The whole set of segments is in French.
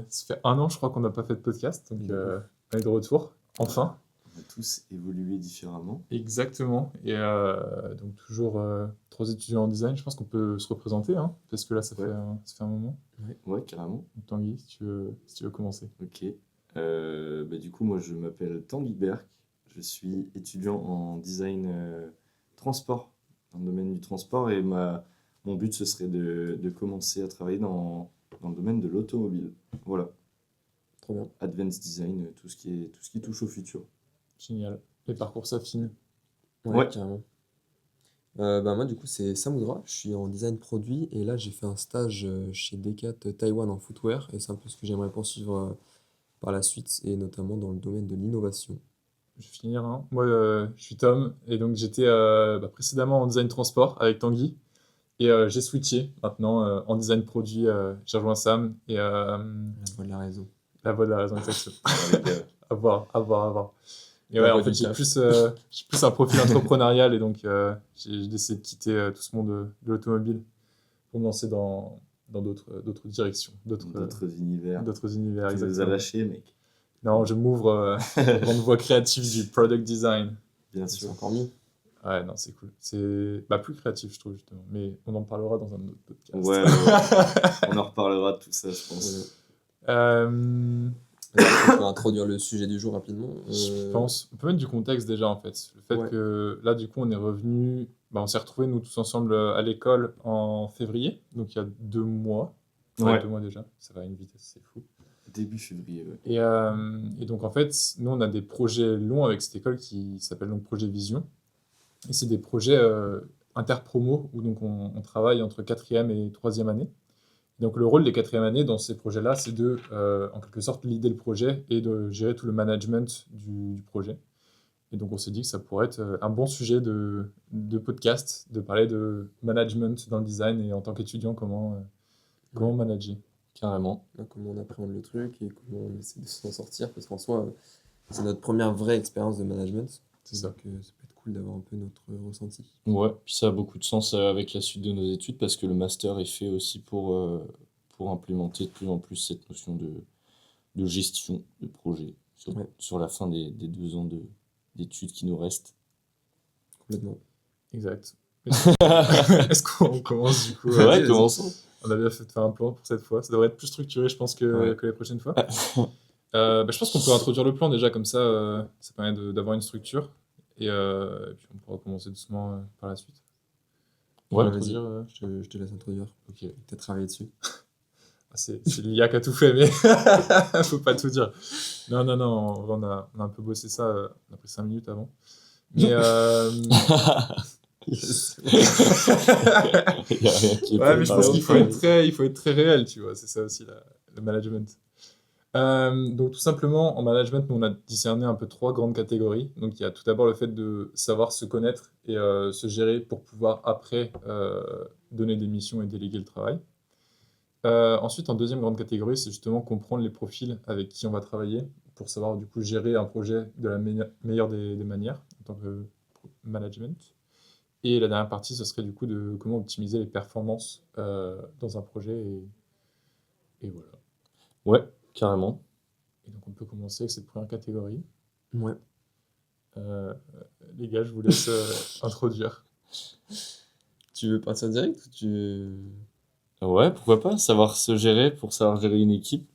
ça fait 1 an, je crois, qu'on n'a pas fait de podcast, donc on est de retour, enfin. On a tous évolué différemment. Exactement, et donc toujours 3 étudiants en design, je pense qu'on peut se représenter, hein, parce que là, ça fait un moment. Ouais, carrément. Donc, Tanguy, si tu veux commencer. Ok. Du coup, moi, je m'appelle Tanguy Berck. Je suis étudiant en design transport, dans le domaine du transport, et mon but, ce serait de commencer à travailler dans le domaine de l'automobile. Voilà. Trop bien. Advanced design, tout ce qui touche au futur. Génial. Les parcours s'affinent. Ouais. Carrément. Moi, du coup, c'est Samoudra. Je suis en design produit et là, j'ai fait un stage chez Decat Taïwan en footwear et c'est un peu ce que j'aimerais poursuivre par la suite et notamment dans le domaine de l'innovation. Je vais finir, hein. Moi, je suis Tom, et donc j'étais précédemment en design transport avec Tanguy, et j'ai switché maintenant en design produit. J'ai rejoint Sam, et La voie de la raison. la voie de la raison, exactement. Avec, À voir. Et La ouais, voie en fait, du j'ai taf. plus un profil entrepreneurial, et donc j'ai décidé de quitter tout ce monde de l'automobile pour me lancer dans d'autres directions, d'autres univers. univers. Tu nous as Exactement. lâchés, mec. Non, je m'ouvre aux grandes voies créatives du product design. Bien C'est sûr. encore mieux. Ouais, non, c'est cool. C'est plus créatif, je trouve, justement. Mais on en parlera dans un autre podcast. Ouais. On en reparlera de tout ça, je pense. Euh, Est-ce qu'on peut introduire le sujet du jour rapidement Je pense. On peut mettre du contexte déjà, en fait. Le fait Ouais. que là, du coup, on est revenu. On s'est retrouvés, nous, tous ensemble à l'école en février. Donc, il y a 2 mois. Ouais. 2 mois déjà. Ça va à une vitesse, c'est fou. Début février, ouais. Et donc, en fait, nous, on a des projets longs avec cette école qui s'appelle donc Projet Vision. Et c'est des projets interpromo où donc on travaille entre 4e et 3e année. Donc le rôle des 4e années dans ces projets-là, c'est de, en quelque sorte, leader le projet et de gérer tout le management du projet. Et donc on s'est dit que ça pourrait être un bon sujet de podcast, de parler de management dans le design et en tant qu'étudiant, comment manager. Carrément. Comment on appréhende le truc et comment on essaie de s'en sortir parce qu'en soi, c'est notre première vraie expérience de management. C'est ça. Donc ça peut être cool d'avoir un peu notre ressenti. Ouais, puis ça a beaucoup de sens avec la suite de nos études parce que le master est fait aussi pour implémenter de plus en plus cette notion de gestion de projet sur la fin des 2 ans d'études qui nous restent. Complètement. Exact. Est-ce qu'on commence du coup Ouais, commençons. On a bien fait de faire un plan pour cette fois. Ça devrait être plus structuré, je pense, que les prochaines fois. Je pense qu'on peut introduire le plan déjà, comme ça, ça permet d'avoir une structure. Et puis on pourra commencer doucement par la suite. Ouais, vas-y. introduire, Je te laisse introduire. Ok. Tu as travaillé dessus. C'est l'IA qui a tout fait, mais faut pas tout dire. Non, en vrai, on a un peu bossé ça. On a pris 5 minutes avant. Mais Il y a rien qui est ouais, mais je pense préparé. qu'il faut être très réel, tu vois. C'est ça aussi le management. Donc tout simplement, en management, nous on a discerné un peu 3 grandes catégories. Donc il y a tout d'abord le fait de savoir se connaître et se gérer pour pouvoir après donner des missions et déléguer le travail. Ensuite, en deuxième grande catégorie, c'est justement comprendre les profils avec qui on va travailler pour savoir du coup gérer un projet de la meilleure des manières en tant que management. Et la dernière partie, ce serait du coup de comment optimiser les performances dans un projet et voilà. Ouais, carrément. Et donc on peut commencer avec cette première catégorie. Ouais. Les gars, je vous laisse introduire. Tu veux partir direct ou tu veux... Ouais, pourquoi pas, savoir se gérer pour savoir gérer une équipe.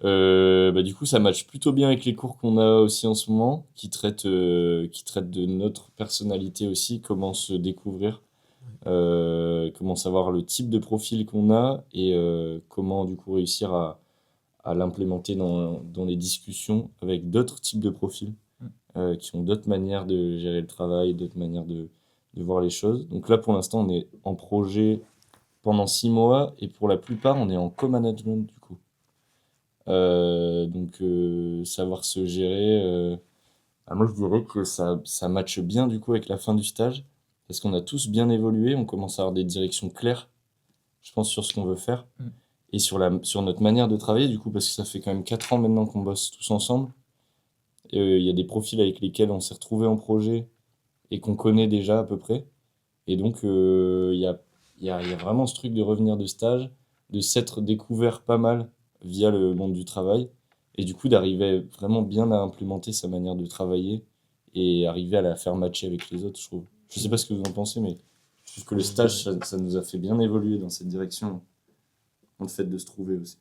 Du coup, ça matche plutôt bien avec les cours qu'on a aussi en ce moment, qui traitent de notre personnalité aussi, comment se découvrir, comment savoir le type de profil qu'on a et comment du coup réussir à l'implémenter dans les discussions avec d'autres types de profils qui ont d'autres manières de gérer le travail, d'autres manières de voir les choses. Donc là, pour l'instant, on est en projet pendant 6 mois et pour la plupart, on est en co-management du coup. Donc savoir se gérer, moi je dirais que ça matche bien du coup avec la fin du stage parce qu'on a tous bien évolué, on commence à avoir des directions claires, je pense, sur ce qu'on veut faire et sur notre manière de travailler du coup, parce que ça fait quand même 4 ans maintenant qu'on bosse tous ensemble. Il y a des profils avec lesquels on s'est retrouvés en projet et qu'on connaît déjà à peu près, et donc il y a vraiment ce truc de revenir de stage, de s'être découvert pas mal via le monde du travail. Et du coup, d'arriver vraiment bien à implémenter sa manière de travailler et arriver à la faire matcher avec les autres, je trouve. Je sais pas ce que vous en pensez, mais je trouve que le stage, ça nous a fait bien évoluer dans cette direction, dans le fait de se trouver aussi.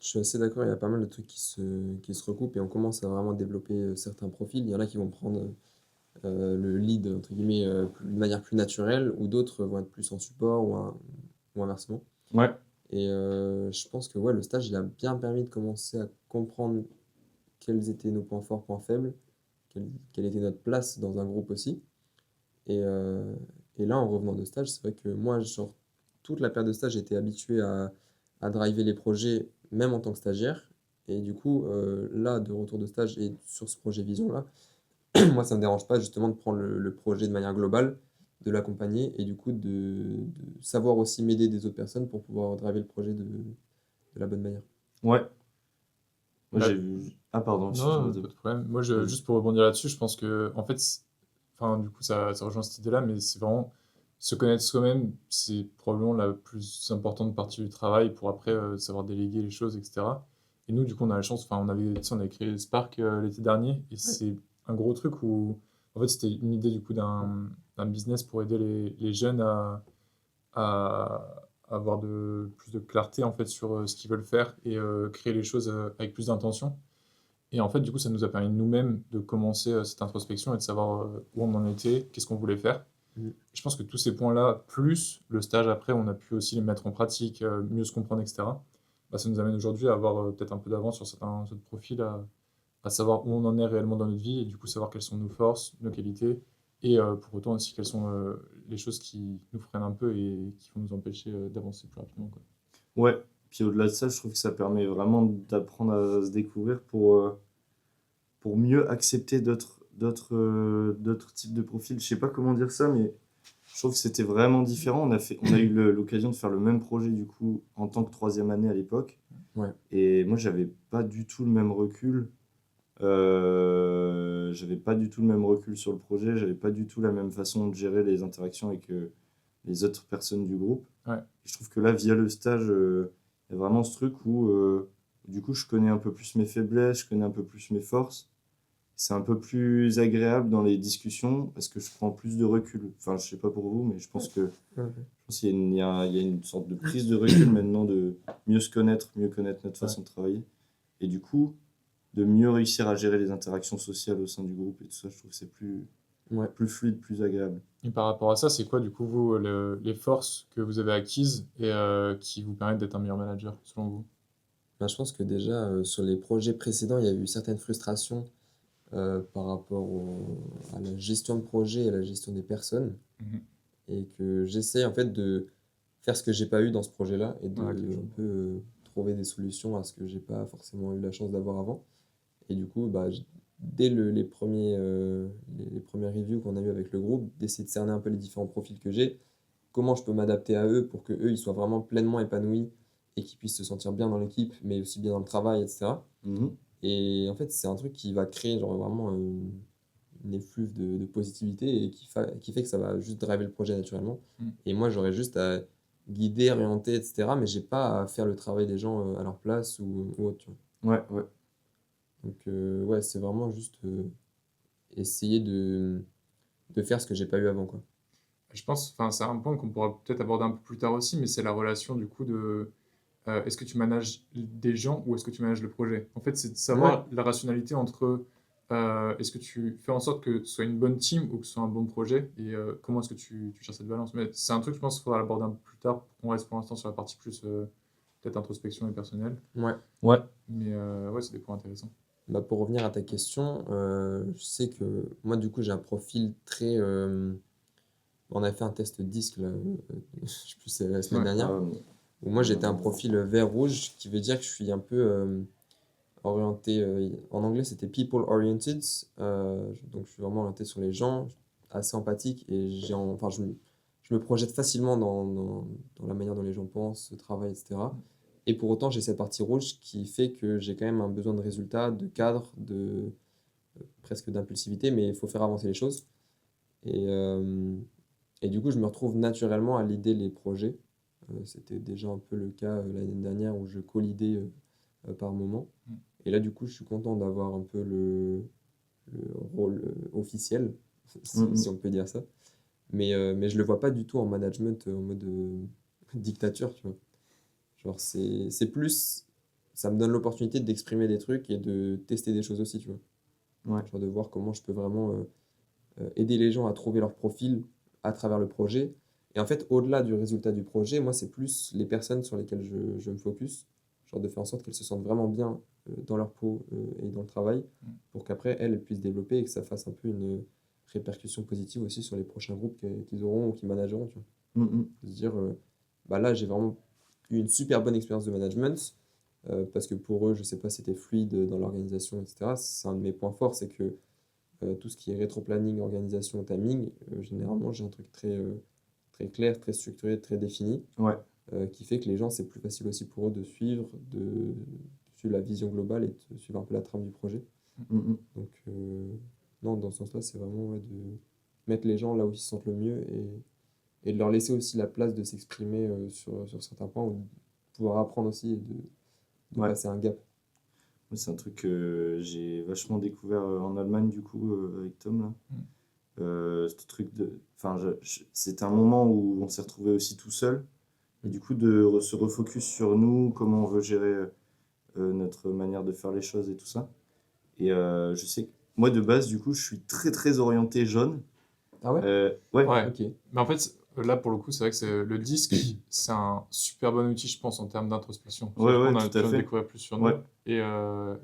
Je suis assez d'accord, il y a pas mal de trucs qui se recoupent et on commence à vraiment développer certains profils. Il y en a qui vont prendre le lead, entre guillemets, de manière plus naturelle, ou d'autres vont être plus en support ou inversement. Ouais, Et je pense que ouais, le stage, il a bien permis de commencer à comprendre quels étaient nos points forts, points faibles, quelle était notre place dans un groupe aussi. Et, euh, et là, en revenant de stage, c'est vrai que moi, genre, toute la période de stage, j'étais habitué à driver les projets, même en tant que stagiaire. Et du coup, là, de retour de stage et sur ce projet Vision-là, moi, ça ne me dérange pas justement de prendre le projet de manière globale, de l'accompagner et du coup de savoir aussi m'aider des autres personnes pour pouvoir driver le projet de la bonne manière. Ouais. Moi, Bah, j'ai vu. Ah, pardon, non, excuse-moi. pas de problème. Moi, Vas-y. juste pour rebondir là-dessus, je pense que, en fait, enfin, du coup, ça rejoint cette idée-là, mais c'est vraiment se connaître soi-même, c'est probablement la plus importante partie du travail pour après savoir déléguer les choses, etc. Et nous, du coup, on a la chance, enfin, tu sais, on avait créé Spark l'été dernier, et Ouais. c'est un gros truc où, en fait, c'était une idée, du coup, d'un business pour aider les jeunes à avoir plus de clarté, en fait, sur ce qu'ils veulent faire et créer les choses avec plus d'intention. Et en fait, du coup, ça nous a permis nous-mêmes de commencer cette introspection et de savoir où on en était, qu'est-ce qu'on voulait faire. Mm. Je pense que tous ces points-là, plus le stage après, on a pu aussi les mettre en pratique, mieux se comprendre, etc. Bah, ça nous amène aujourd'hui à avoir peut-être un peu d'avance sur certains autres profils, à savoir où on en est réellement dans notre vie et du coup savoir quelles sont nos forces, nos qualités et pour autant aussi quelles sont les choses qui nous freinent un peu et qui vont nous empêcher d'avancer plus rapidement, quoi. Ouais. Puis au-delà de ça, je trouve que ça permet vraiment d'apprendre à se découvrir pour mieux accepter d'autres types de profils. Je sais pas comment dire ça, mais je trouve que c'était vraiment différent. On a eu l'occasion de faire le même projet du coup en tant que troisième année à l'époque. Ouais. Et moi, j'avais pas du tout le même recul. J'avais pas du tout le même recul sur le projet. J'avais pas du tout la même façon de gérer les interactions avec les autres personnes du groupe. Ouais. Et je trouve que là, via le stage, il y a vraiment ce truc où du coup, je connais un peu plus mes faiblesses, je connais un peu plus mes forces. C'est un peu plus agréable dans les discussions parce que je prends plus de recul. Enfin, je sais pas pour vous, mais je pense Ouais. qu'il y a il y a une sorte de prise de recul maintenant de mieux connaître notre Ouais. façon de travailler. Et du coup, de mieux réussir à gérer les interactions sociales au sein du groupe et tout ça, je trouve que c'est Ouais. plus fluide, plus agréable. Et par rapport à ça, c'est quoi du coup vous, les forces que vous avez acquises et qui vous permettent d'être un meilleur manager selon vous? Bah, je pense que déjà, sur les projets précédents, il y a eu certaines frustrations par rapport à la gestion de projet et à la gestion des personnes. Mhm. Et que j'essaie en fait de faire ce que j'ai pas eu dans ce projet-là et de Ouais, ok, je un vois. peu trouver des solutions à ce que j'ai pas forcément eu la chance d'avoir avant. Et du coup, bah, dès les premières reviews qu'on a eues avec le groupe, d'essayer de cerner un peu les différents profils que j'ai, comment je peux m'adapter à eux pour que eux ils soient vraiment pleinement épanouis et qu'ils puissent se sentir bien dans l'équipe, mais aussi bien dans le travail, etc. Mhm. Et en fait, c'est un truc qui va créer genre vraiment une effluve de positivité et qui fait que ça va juste driver le projet naturellement. Mm. Et moi, j'aurais juste à guider, orienter, etc. Mais j'ai pas à faire le travail des gens à leur place ou autre, tu vois. Ouais, ouais. Donc, ouais, c'est vraiment juste essayer de faire ce que j'ai pas eu avant, quoi. Je pense, enfin, c'est un point qu'on pourra peut-être aborder un peu plus tard aussi, mais c'est la relation du coup de est-ce que tu manages des gens ou est-ce que tu manages le projet? En fait, c'est de Ouais, savoir la rationalité entre est-ce que tu fais en sorte que ce soit une bonne team ou que ce soit un bon projet et comment est-ce que tu cherches cette balance. Mais c'est un truc, je pense, qu'il faudra l'aborder un peu plus tard pour qu'on reste pour l'instant sur la partie plus peut-être introspection et personnelle. ouais. Ouais. Mais ouais, c'est des points intéressants. Bah, pour revenir à ta question, je sais que moi, du coup, j'ai un profil très. On a fait un test disque, là, je sais plus, c'est la semaine Ouais. dernière, où moi, j'étais un profil vert-rouge, qui veut dire que je suis un peu orienté. En anglais, c'était people oriented, donc je suis vraiment orienté sur les gens, assez empathique, et enfin, je me projette facilement dans la manière dont les gens pensent, travaillent, etc. Et pour autant, j'ai cette partie rouge qui fait que j'ai quand même un besoin de résultat, de cadre, presque d'impulsivité, mais il faut faire avancer les choses. Et, euh, et du coup, je me retrouve naturellement à leader les projets. C'était déjà un peu le cas l'année dernière où je co-leadais par moment. Mm. Et là, du coup, je suis content d'avoir un peu le rôle officiel, si on peut dire ça. Mais je le vois pas du tout en management en mode dictature, tu vois. Genre, c'est plus, ça me donne l'opportunité d'exprimer des trucs et de tester des choses aussi, tu vois. Ouais. Genre de voir comment je peux vraiment aider les gens à trouver leur profil à travers le projet. Et en fait, au-delà du résultat du projet, moi, c'est plus les personnes sur lesquelles je me focus. Genre de faire en sorte qu'elles se sentent vraiment bien dans leur peau et dans le travail, Mm. pour qu'après, elles puissent développer et que ça fasse un peu une répercussion positive aussi sur les prochains groupes qu'ils auront ou qu'ils manageront, tu vois. De se dire, bah là, j'ai vraiment eu une super bonne expérience de management, parce que pour eux, je sais pas, c'était fluide dans l'organisation, etc. C'est un de mes points forts, c'est que tout ce qui est rétro-planning, organisation, timing, généralement, j'ai un truc très clair, très structuré, très défini, Ouais. qui fait que les gens, c'est plus facile aussi pour eux de suivre, de suivre la vision globale et de suivre un peu la trame du projet. Donc, non, dans ce sens-là, c'est vraiment ouais, de mettre les gens là où ils se sentent le mieux et de leur laisser aussi la place de s'exprimer sur certains points ou de pouvoir apprendre aussi et de Ouais. passer un gap. Moi, c'est un truc que j'ai vachement découvert en Allemagne, du coup, avec Tom, là. Ce truc de... Enfin, c'était un moment où on s'est retrouvé aussi tout seul. Et du coup, de se refocus sur nous, comment on veut gérer notre manière de faire les choses et tout ça. Et je sais que moi, de base, du coup, je suis très, très orienté jaune. Ah ouais? Ouais. Ouais. Ok. Mais en fait, là, pour le coup, c'est vrai que le disque, c'est un super bon outil, je pense, en termes d'introspection. Ouais, Du coup, ouais, on a tout à besoin de fait. découvrir plus sur nous. Ouais. Et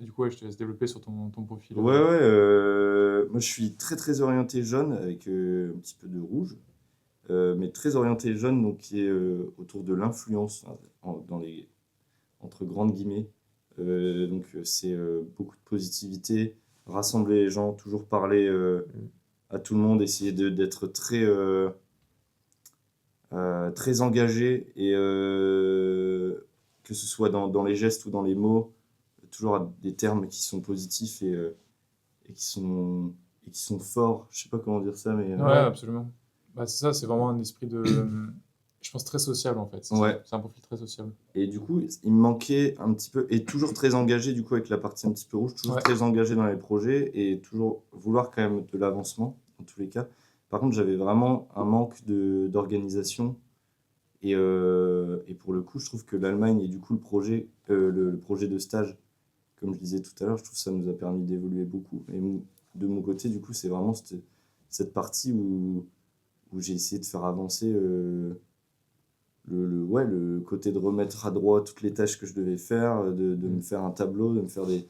du coup, ouais, je te laisse développer sur ton profil. Ouais, moi, je suis très, très orienté jaune avec un petit peu de rouge. Mais très orienté jaune, donc qui est autour de l'influence, entre grandes guillemets. Donc c'est beaucoup de positivité, rassembler les gens, toujours parler à tout le monde, essayer d'être très engagé et que ce soit dans les gestes ou dans les mots, toujours à des termes qui sont positifs et qui sont forts. Je sais pas comment dire ça, mais Ouais, absolument. Bah, c'est ça, c'est vraiment un esprit de, je pense, très sociable, en fait. Ouais. C'est un profil très sociable. Et du coup, il me manquait un petit peu, et toujours très engagé du coup avec la partie un petit peu rouge, toujours Ouais. très engagé dans les projets et toujours vouloir quand même de l'avancement dans tous les cas. Par contre, j'avais vraiment un manque d'organisation et pour le coup, je trouve que l'Allemagne et du coup le projet de stage, comme je disais tout à l'heure, je trouve que ça nous a permis d'évoluer beaucoup. Et de mon côté, du coup, c'est vraiment cette partie où j'ai essayé de faire avancer le côté de remettre à droit toutes les tâches que je devais faire, de me faire un tableau, de me faire des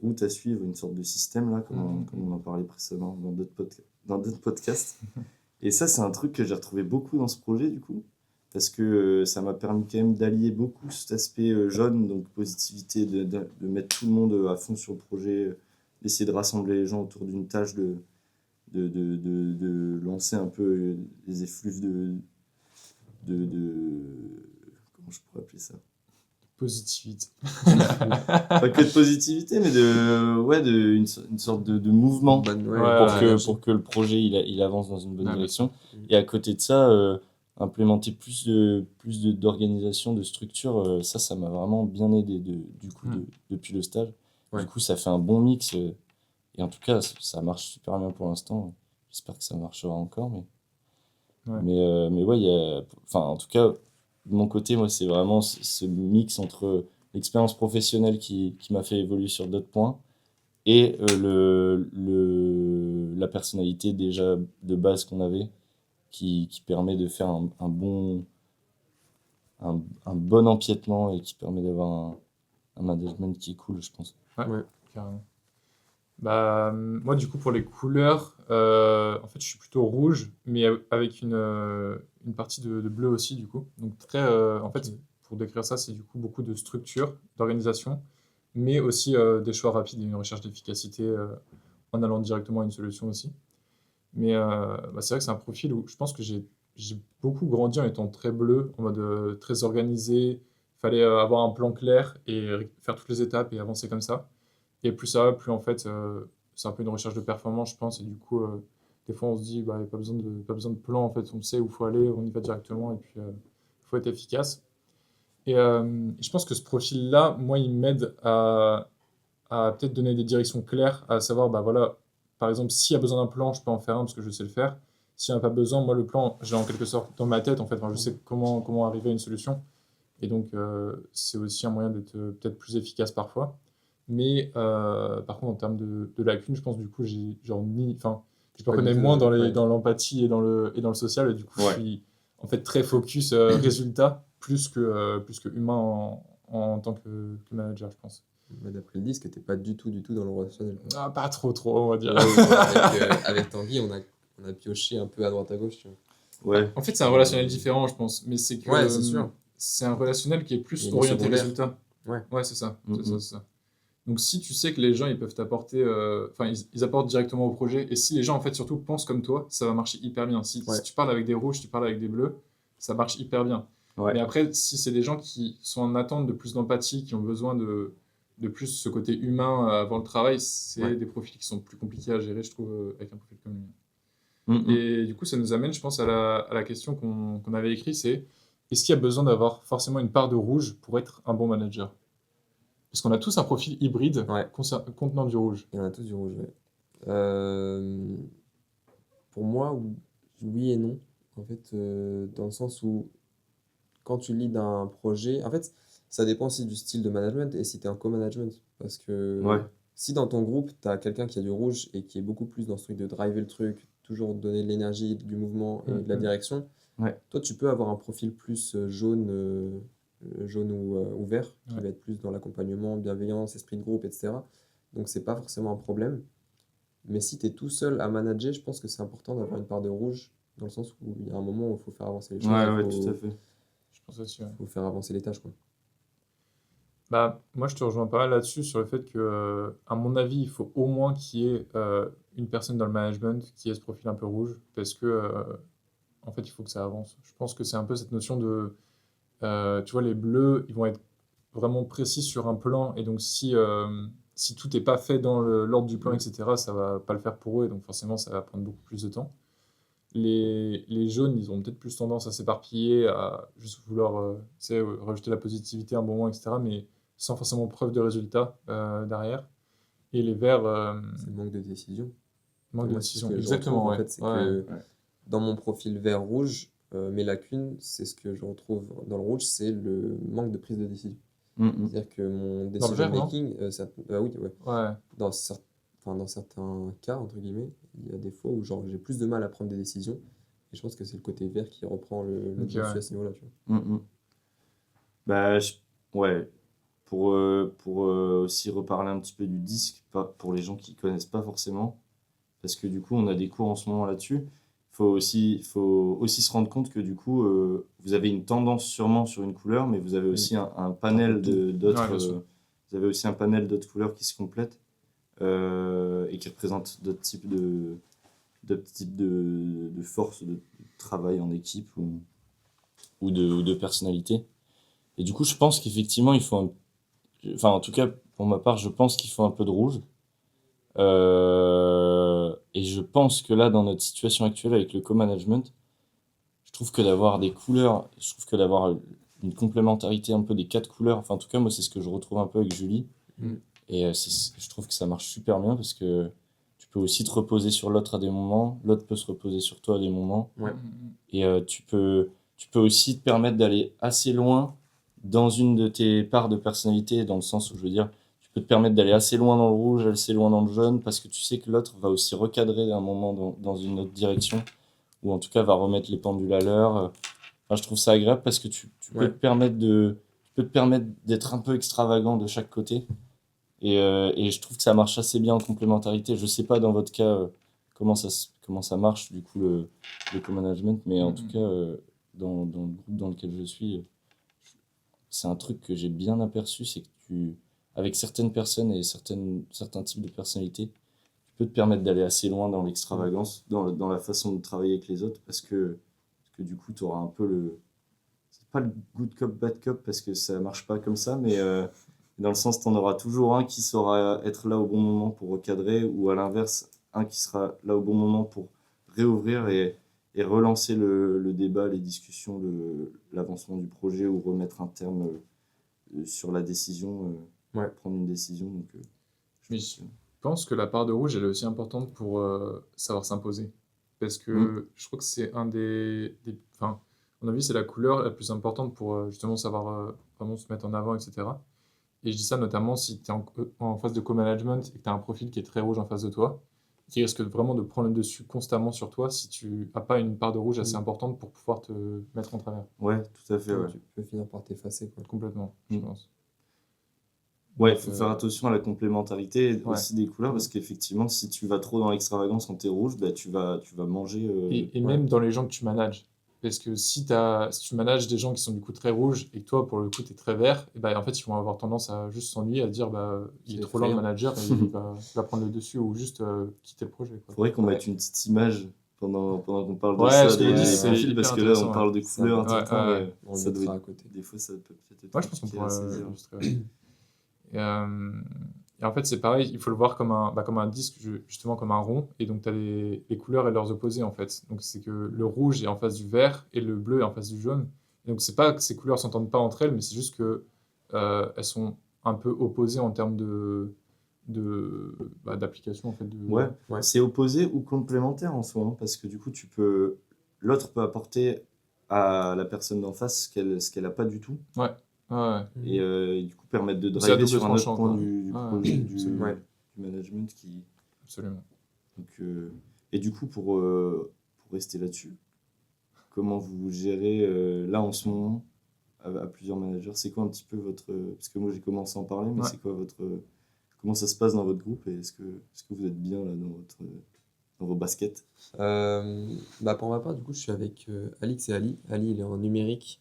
routes à suivre, une sorte de système, là, comme on en parlait précédemment dans d'autres podcasts. Et ça, c'est un truc que j'ai retrouvé beaucoup dans ce projet, du coup, parce que ça m'a permis quand même d'allier beaucoup cet aspect jaune, donc positivité, de mettre tout le monde à fond sur le projet, d'essayer de rassembler les gens autour d'une tâche, de lancer un peu les effluves comment je pourrais appeler ça? Positivité. Pas que de positivité, mais une sorte de mouvement Bonne, ouais, Ouais, bonne ouais, énergie. pour que le projet il avance dans une bonne Ouais, bien direction. sûr. Et à côté de ça, implémenter d'organisation, de structure, ça m'a vraiment bien aidé du coup, depuis le stage. Ouais. Du coup, ça fait un bon mix. Et en tout cas, ça marche super bien pour l'instant. J'espère que ça marchera encore. Ouais. Mais ouais, enfin, en tout cas, de mon côté, moi, c'est vraiment ce mix entre l'expérience professionnelle qui m'a fait évoluer sur d'autres points et la personnalité déjà de base qu'on avait qui permet de faire un bon empiètement et qui permet d'avoir un management qui est cool, je pense. Ouais. Carrément. Bah, moi, du coup, pour les couleurs, en fait, je suis plutôt rouge, mais avec une partie de bleu aussi, du coup. Donc, en fait, pour décrire ça, c'est du coup beaucoup de structure, d'organisation, mais aussi des choix rapides et une recherche d'efficacité en allant directement à une solution aussi. Mais bah, c'est vrai que c'est un profil où je pense que j'ai beaucoup grandi en étant très bleu, en mode très organisé. Il fallait avoir un plan clair et faire toutes les étapes et avancer comme ça. Et plus ça va, plus en fait, c'est un peu une recherche de performance, je pense. Et du coup, des fois, on se dit, bah, il n'y a pas besoin de plan, en fait, on sait où il faut aller, on y va directement, et puis il faut être efficace. Et je pense que ce profil-là, moi, il m'aide à peut-être donner des directions claires, à savoir, bah voilà, par exemple, s'il y a besoin d'un plan, je peux en faire un parce que je sais le faire. S'il n'y en a pas besoin, moi, le plan, j'ai en quelque sorte dans ma tête, en fait, enfin, je sais comment arriver à une solution. Et donc, c'est aussi un moyen d'être peut-être plus efficace parfois. Mais par contre, en termes de lacunes, je pense du coup, enfin, je me Pas du reconnais tout moins ouais. dans l'empathie et dans le social. Et du coup, je Ouais. suis en fait très focus résultat plus que humain en tant que manager, je pense. Bah, d'après le disque, t'es pas du tout dans le relationnel, quoi. Ah, pas trop, on va dire. Ouais, bon, avec Tanguy, on a pioché un peu à droite à gauche, tu vois. Ouais. En fait, c'est un relationnel différent, je pense. Mais c'est que Ouais, c'est sûr. c'est un relationnel qui est Il y plus a une orienté secondaire. résultat. Ouais. Ouais, c'est ça. C'est ça, Mhm. c'est ça. Donc si tu sais que les gens ils peuvent t'apporter, enfin ils apportent directement au projet, et si les gens en fait surtout pensent comme toi, ça va marcher hyper bien. Si Ouais. tu parles avec des rouges, tu parles avec des bleus, ça marche hyper bien. Ouais. Mais après, si c'est des gens qui sont en attente de plus d'empathie, qui ont besoin de plus ce côté humain avant le travail, c'est Ouais. des profils qui sont plus compliqués à gérer, je trouve, avec un profil comme le mien. Mhm. Et du coup, ça nous amène, je pense, à la question qu'on avait écrite, c'est est-ce qu'il y a besoin d'avoir forcément une part de rouge pour être un bon manager? Parce qu'on a tous un profil hybride Ouais. contenant du rouge. Il y en a tous du rouge, ouais. Pour moi, oui et non. En fait, dans le sens où quand tu leads un projet, en fait, ça dépend aussi du style de management et si tu es en co-management. Parce que Ouais. si dans ton groupe, tu as quelqu'un qui a du rouge et qui est beaucoup plus dans ce truc de driver le truc, toujours donner de l'énergie, du mouvement et de la direction, Ouais. toi, tu peux avoir un profil plus jaune ou vert, qui Ouais. va être plus dans l'accompagnement, bienveillance, esprit de groupe, etc. Donc, c'est pas forcément un problème. Mais si tu es tout seul à manager, je pense que c'est important d'avoir une part de rouge, dans le sens où il y a un moment où il faut faire avancer les choses, Ouais, il ouais, faut, tout à fait. Je pense aussi, ouais. faut faire avancer les tâches, quoi. Bah, moi, je te rejoins pas mal là-dessus sur le fait que, à mon avis, il faut au moins qu'il y ait une personne dans le management qui ait ce profil un peu rouge, parce que, en fait, il faut que ça avance. Je pense que c'est un peu cette notion de, tu vois, les bleus, ils vont être vraiment précis sur un plan, et donc si tout n'est pas fait dans l'ordre du plan, Mm. etc., ça va pas le faire pour eux, et donc forcément, ça va prendre beaucoup plus de temps. Les jaunes, ils ont peut-être plus tendance à s'éparpiller, à juste vouloir tu sais, rajouter la positivité à un bon moment, etc., mais sans forcément preuve de résultat derrière. Et les verts, C'est le manque de décision. manque de Moi, c'est ce décision. que je Exactement, retrouve, en ouais. fait, c'est Ouais. que Ouais. dans mon profil vert-rouge, mes lacunes, c'est ce que je retrouve dans le rouge, c'est le manque de prise de décision. Mhm. C'est-à-dire que mon Dans le vert, decision non? making, oui, ouais. Ouais. Dans certains cas, entre guillemets, il y a des fois où genre, j'ai plus de mal à prendre des décisions. Et je pense que c'est le côté vert qui reprend le Ok, dessus ouais. à ce niveau-là, tu vois. Mhm. Bah, ouais. Pour aussi reparler un petit peu du disque, pour les gens qui connaissent pas forcément, parce que du coup, on a des cours en ce moment là-dessus. Faut aussi se rendre compte que du coup, vous avez une tendance sûrement sur une couleur, mais vous avez aussi un panel d'autres. Ouais, bien sûr. Vous avez aussi un panel d'autres couleurs qui se complètent et qui représentent d'autres types de forces de travail en équipe ou de personnalité. Et du coup, je pense qu'effectivement, enfin, en tout cas, pour ma part, je pense qu'il faut un peu de rouge. Et je pense que là, dans notre situation actuelle avec le co-management, je trouve que d'avoir une complémentarité un peu des 4 couleurs, enfin, en tout cas, moi, c'est ce que je retrouve un peu avec Julie. Mm. Et je trouve que ça marche super bien parce que tu peux aussi te reposer sur l'autre à des moments, l'autre peut se reposer sur toi à des moments. Ouais. Et tu peux aussi te permettre d'aller assez loin dans une de tes parts de personnalité, dans le sens où je veux dire, tu peux te permettre d'aller assez loin dans le rouge, assez loin dans le jaune, parce que tu sais que l'autre va aussi recadrer à un moment dans une autre direction, ou en tout cas va remettre les pendules à l'heure. Enfin, je trouve ça agréable parce que tu peux Ouais. te permettre d'être un peu extravagant de chaque côté. Et je trouve que ça marche assez bien en complémentarité. Je sais pas dans votre cas comment ça marche, du coup, le co-management, mais en tout cas, dans le groupe dans lequel je suis, c'est un truc que j'ai bien aperçu, c'est que avec certaines personnes et certains types de personnalités, tu peux te permettre d'aller assez loin dans l'extravagance, dans la façon de travailler avec les autres, parce que du coup, tu auras un peu c'est pas le good cop, bad cop, parce que ça marche pas comme ça, mais dans le sens, tu en auras toujours un qui saura être là au bon moment pour recadrer, ou à l'inverse, un qui sera là au bon moment pour réouvrir. Et et relancer le débat, les discussions, l'avancement du projet ou remettre un terme sur la décision, Ouais. prendre une décision. Donc, Mais pense que- je pense que la part de rouge, elle est aussi importante pour savoir s'imposer. Parce que je crois que c'est enfin, à mon avis, c'est la couleur la plus importante pour justement savoir vraiment se mettre en avant, etc. Et je dis ça notamment si tu es en phase de co-management et que tu as un profil qui est très rouge en face de toi, qui risque vraiment de prendre le dessus constamment sur toi si tu n'as pas une part de rouge assez importante pour pouvoir te mettre en travers. Ouais, tout à fait, ouais. Tu peux finir par t'effacer, quoi. Complètement, je pense. Ouais, il Donc, faut faire attention à la complémentarité ouais. aussi des couleurs, parce qu'effectivement, si tu vas trop dans l'extravagance quand t'es rouge, bah, tu vas manger. Et Ouais. même dans les gens que tu manages. Parce que si tu manages des gens qui sont du coup très rouges et que toi, pour le coup, tu es très vert, et ben, en fait, ils vont avoir tendance à juste s'ennuyer, à dire il est C'est trop lent le effrayant. manager et il va prendre le dessus ou juste quitter le projet. Quoi. Faudrait qu'on mette une petite image pendant qu'on parle de Ouais, ça, ce que je dis, des c'est profils, hyper parce que là, intéressant, on parle de Ça couleurs va. tout le temps, Ouais, mais On le ça doit mettra à être- côté. des fois, ça peut peut-être être Ouais, je pense qu'on compliqué à pourrait saisir. illustrer. Ouais. Et en fait, c'est pareil, il faut le voir comme un disque, justement comme un rond. Et donc, tu as les couleurs et leurs opposés, en fait. Donc, c'est que le rouge est en face du vert et le bleu est en face du jaune. Et donc, c'est pas que ces couleurs s'entendent pas entre elles, mais c'est juste que elles sont un peu opposées en termes d'application, en fait. Ouais, Ouais. c'est opposé ou complémentaire en soi, hein, parce que du coup, l'autre peut apporter à la personne d'en face ce qu'elle a pas du tout, Ouais. et du coup permettre de C'est à driver double sur un autre tranchant, point quoi. du Ouais, projet, absolument. Ouais. du management qui. Absolument. Donc, et du coup, pour rester là-dessus, comment vous gérez là en ce moment à plusieurs managers? C'est quoi un petit peu votre. Parce que moi j'ai commencé à en parler, mais Ouais. c'est quoi comment ça se passe dans votre groupe et est-ce que vous êtes bien là dans vos baskets? Pour ma part, du coup, je suis avec Alix et Ali. Ali, il est en numérique,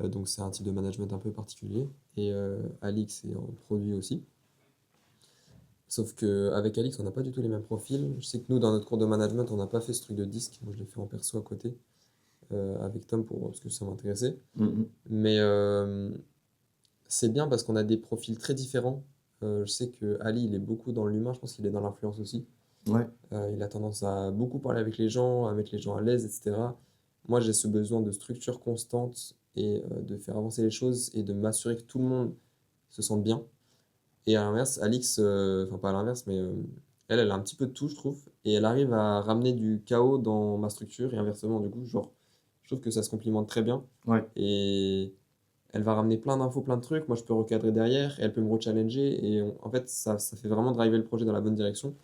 donc c'est un type de management un peu particulier. Et Alix est en produit aussi. Sauf qu'avec Alix, on n'a pas du tout les mêmes profils. Je sais que nous, dans notre cours de management, on n'a pas fait ce truc de disque. Moi, je l'ai fait en perso à côté, avec Tom, parce que ça m'intéressait. Mais c'est bien parce qu'on a des profils très différents. Je sais que Ali, il est beaucoup dans l'humain, je pense qu'il est dans l'influence aussi. Ouais. Il a tendance à beaucoup parler avec les gens, à mettre les gens à l'aise, etc. Moi, j'ai ce besoin de structure constante et de faire avancer les choses et de m'assurer que tout le monde se sente bien. Et à l'inverse, Alix, enfin pas à l'inverse, mais elle a un petit peu de tout, je trouve. Et elle arrive à ramener du chaos dans ma structure et inversement, du coup, genre, je trouve que ça se complimente très bien. Ouais. Et elle va ramener plein d'infos, plein de trucs. Moi, je peux recadrer derrière et elle peut me rechallenger. Et en fait, ça fait vraiment driver le projet dans la bonne direction.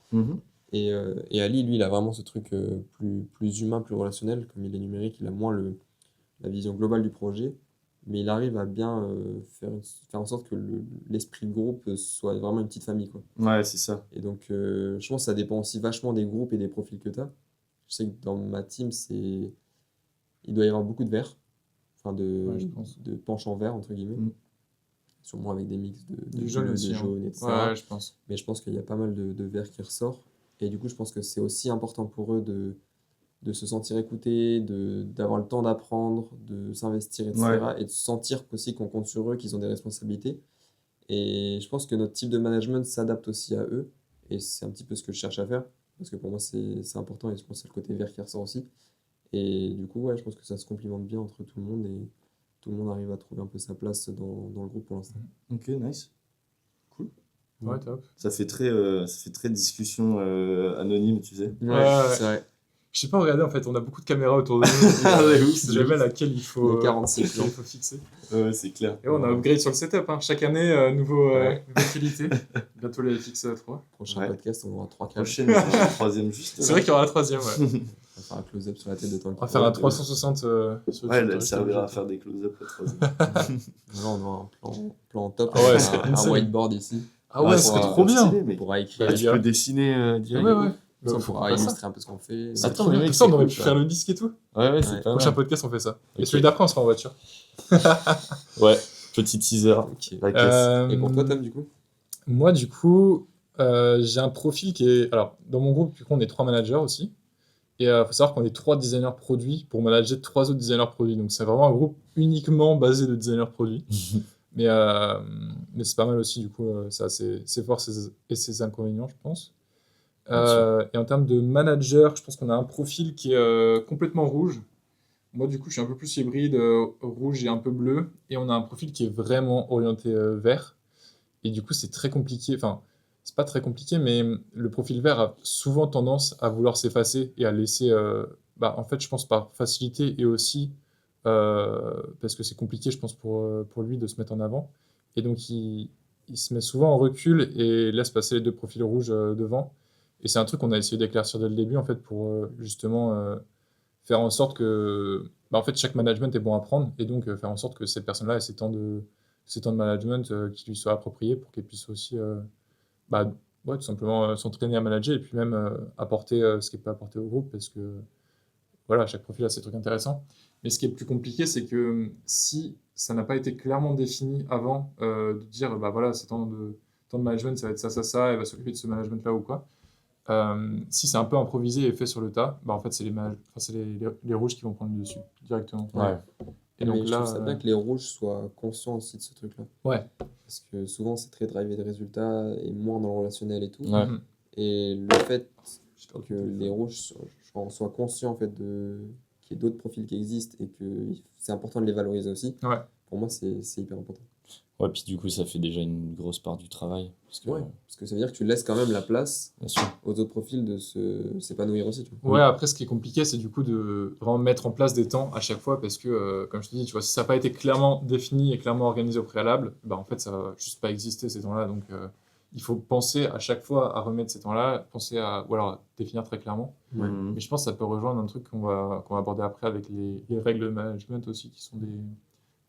Et Ali, lui, il a vraiment ce truc plus humain, plus relationnel. Comme il est numérique, il a moins la vision globale du projet. Mais il arrive à bien faire en sorte que l'esprit de groupe soit vraiment une petite famille, quoi. Ouais, c'est ça. Et donc, je pense que ça dépend aussi vachement des groupes et des profils que tu as. Je sais que dans ma team, il doit y avoir beaucoup de verts, enfin Ouais, je pense. de penchants verts, entre guillemets. Sûrement avec des mix de Du jaune bleus, aussi, de hein. jaune, etc. Ouais, je pense. Mais je pense qu'il y a pas mal de verts qui ressort. Et du coup, je pense que c'est aussi important pour eux de se sentir écoutés, d'avoir le temps d'apprendre, de s'investir, etc. Ouais. Et de sentir aussi qu'on compte sur eux, qu'ils ont des responsabilités. Et je pense que notre type de management s'adapte aussi à eux. Et c'est un petit peu ce que je cherche à faire. Parce que pour moi, c'est important et je pense que c'est le côté vert qui ressort aussi. Et du coup, ouais, je pense que ça se complimente bien entre tout le monde et tout le monde arrive à trouver un peu sa place dans le groupe pour l'instant. Ok, nice. Ouais, top. Ça fait très discussion anonyme, tu sais. Ouais. c'est vrai. Je sais pas regarder, en fait, on a beaucoup de caméras autour de nous. Ah ouais, oui, C'est jamais laquelle il faut, Les 46 laquelle plans. il faut fixer. Ouais, c'est clair. Et on a upgrade sur le setup, hein. Chaque année, Ouais. nouvelle qualité. Bientôt les FX3. Prochain Ouais. podcast, on aura 3 câbles. Prochaine, la troisième juste. C'est vrai qu'il y aura la troisième, ouais. On va faire un close-up sur la tête de Tanguy. On va faire un Ouais, 360 sur le Ouais, elle truc, servira à obligé. faire des close-up la troisième. Là, on aura un plan top. Ah ouais, avec c'est un insane. whiteboard ici. Ah ouais, ce on serait va trop bien. stylé, mec. On pourra écrire. Bah, Tu les peux gars. dessiner Ouais, direct. ouais. Ça, on Faut pourra faire ça. illustrer un peu ce qu'on fait. C'est Attends, trop mais bien. mec, Comme ça, on c'est aurait cool, pu ça. faire le disque et tout. Ouais, c'est Ouais. pas Prochain mal. podcast, on fait ça. Et Ok. celui d'après, on sera en voiture. Ouais, petit teaser. Ok. La caisse. Et pour toi, Tom, du coup? Moi, du coup, j'ai un profil qui est. Alors, dans mon groupe, du coup, on est 3 managers aussi. Et il faut savoir qu'on est 3 designers produits pour manager 3 autres designers produits. Donc, c'est vraiment un groupe uniquement basé de designers produits. Mais c'est pas mal aussi, du coup, ça a ses forces et ses inconvénients, je pense. Bien sûr. Et en termes de manager, je pense qu'on a un profil qui est complètement rouge. Moi, du coup, je suis un peu plus hybride, rouge et un peu bleu. Et on a un profil qui est vraiment orienté vert. Et du coup, c'est très compliqué. Enfin, c'est pas très compliqué, mais le profil vert a souvent tendance à vouloir s'effacer et à laisser. Bah, en fait, je pense par facilité et aussi parce que c'est compliqué, je pense, pour lui de se mettre en avant. Et donc, il se met souvent en recul et laisse passer les deux profils rouges devant. Et c'est un truc qu'on a essayé d'éclaircir dès le début, en fait, pour justement faire en sorte que bah, en fait, chaque management est bon à prendre et donc faire en sorte que cette personne-là ait ses temps de management qui lui soient appropriés pour qu'elle puisse aussi bah, ouais, tout simplement s'entraîner à manager et puis même apporter ce qu'elle peut apporter au groupe parce que voilà, chaque profil a ses trucs intéressants. Mais ce qui est plus compliqué, c'est que si ça n'a pas été clairement défini avant de dire bah voilà, c'est temps de management, ça va être ça, ça, ça, elle va s'occuper de ce management-là ou quoi. Si c'est un peu improvisé et fait sur le tas, bah en fait, c'est les rouges qui vont prendre le dessus directement. Ouais. Et Mais donc je trouve là, ça bien que les rouges soient conscients aussi de ce truc-là. ouais. Parce que souvent, c'est très drivé de résultats et moins dans le relationnel et tout. Ouais. Mhm. Et le fait Je sais pas. que les rouges soient conscients en fait, qu'il y ait d'autres profils qui existent et que c'est important de les valoriser aussi, Ouais. pour moi, c'est hyper important. Ouais, puis du coup, ça fait déjà une grosse part du travail. Parce que, Parce que ça veut dire que tu laisses quand même la place bien sûr. aux autres profils de s'épanouir aussi. Tu vois. Ouais, après, ce qui est compliqué, c'est du coup de vraiment mettre en place des temps à chaque fois parce que, comme je te dis, tu vois, si ça n'a pas été clairement défini et clairement organisé au préalable, bah en fait, ça va juste pas exister ces temps-là. Donc, il faut penser à chaque fois à remettre ces temps-là, penser à, ou alors à définir très clairement. Ouais. Mais je pense que ça peut rejoindre un truc qu'on va aborder après avec les règles de management aussi, qui sont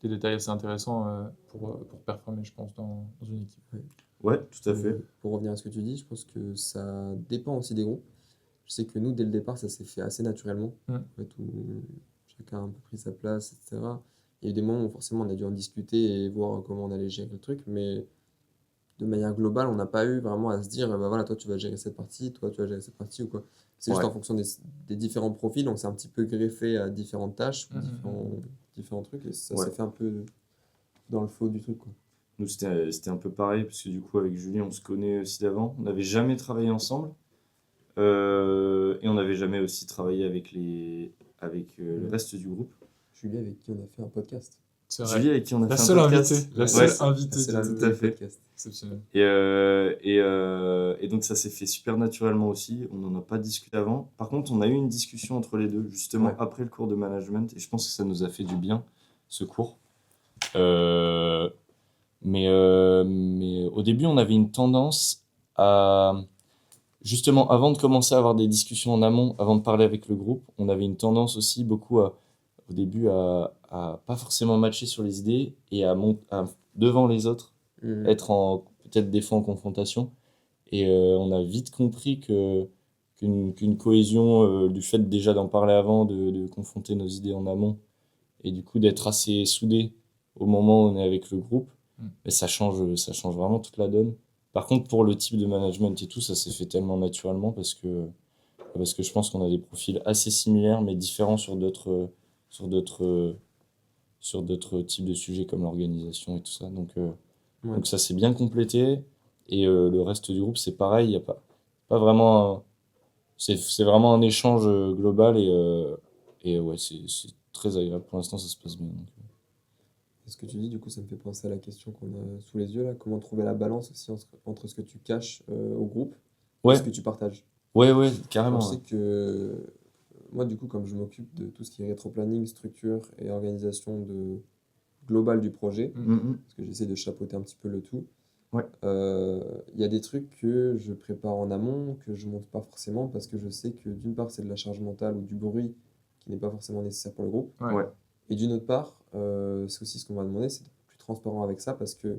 des détails assez intéressants pour performer, je pense, dans une équipe. Ouais, tout à fait. Pour revenir à ce que tu dis, je pense que ça dépend aussi des groupes. Je sais que nous, dès le départ, ça s'est fait assez naturellement. Mm. En fait, où chacun a un peu pris sa place, etc. Il y a eu des moments où forcément on a dû en discuter et voir comment on allait gérer le truc, mais de manière globale, on n'a pas eu vraiment à se dire, bah voilà, toi tu vas gérer cette partie, toi tu vas gérer cette partie ou quoi. C'est juste Ouais. en fonction des différents profils, on s'est un petit peu greffé à différentes tâches, Mhm. différents trucs, et ça Ouais. s'est fait un peu dans le flow du truc, quoi. Nous, c'était un peu pareil, parce que du coup, avec Julie, on se connaît aussi d'avant. On n'avait jamais travaillé ensemble. Et on n'avait jamais aussi travaillé avec le reste du groupe. Julie, avec qui on a fait un podcast. C'est vrai. Julie, avec qui on a La fait seule un podcast. invitée, la Ouais, seule c'est- invitée c'est la du tout invitée à du fait. podcast. exceptionnel. Et donc, ça s'est fait super naturellement aussi. On n'en a pas discuté avant. Par contre, on a eu une discussion entre les deux, justement, Ouais. après le cours de management. Et je pense que ça nous a fait du bien, ce cours. Mais au début, on avait une tendance à, justement, avant de commencer à avoir des discussions en amont, avant de parler avec le groupe, on avait une tendance aussi beaucoup au début à pas forcément matcher sur les idées et devant les autres, Mhm. être peut-être des fois en confrontation. Et on a vite compris qu'une cohésion, du fait déjà d'en parler avant, de confronter nos idées en amont, et du coup d'être assez soudé au moment où on est avec le groupe, mais ça change vraiment toute la donne. Par contre, pour le type de management et tout, ça s'est fait tellement naturellement parce que je pense qu'on a des profils assez similaires, mais différents sur d'autres, sur d'autres types de sujets comme l'organisation et tout ça. Ouais. Donc ça s'est bien complété. Et le reste du groupe, c'est pareil. Il n'y a pas vraiment c'est vraiment un échange global et ouais, c'est très agréable. Pour l'instant, ça se passe bien. Donc. Et ce que tu dis, du coup, ça me fait penser à la question qu'on a sous les yeux, là. Comment trouver la balance aussi entre ce que tu caches au groupe et Ouais, ce que tu partages. ouais, Alors, carrément. je sais que moi, du coup, comme je m'occupe de tout ce qui est rétro-planning, structure et organisation globale du projet, Mhm. parce que j'essaie de chapeauter un petit peu le tout, Ouais. il y a des trucs que je prépare en amont, que je monte pas forcément, parce que je sais que d'une part, c'est de la charge mentale ou du bruit qui n'est pas forcément nécessaire pour le groupe. Ouais. Ouais. Et d'une autre part, c'est aussi ce qu'on m'a demandé, c'est d'être plus transparent avec ça, parce que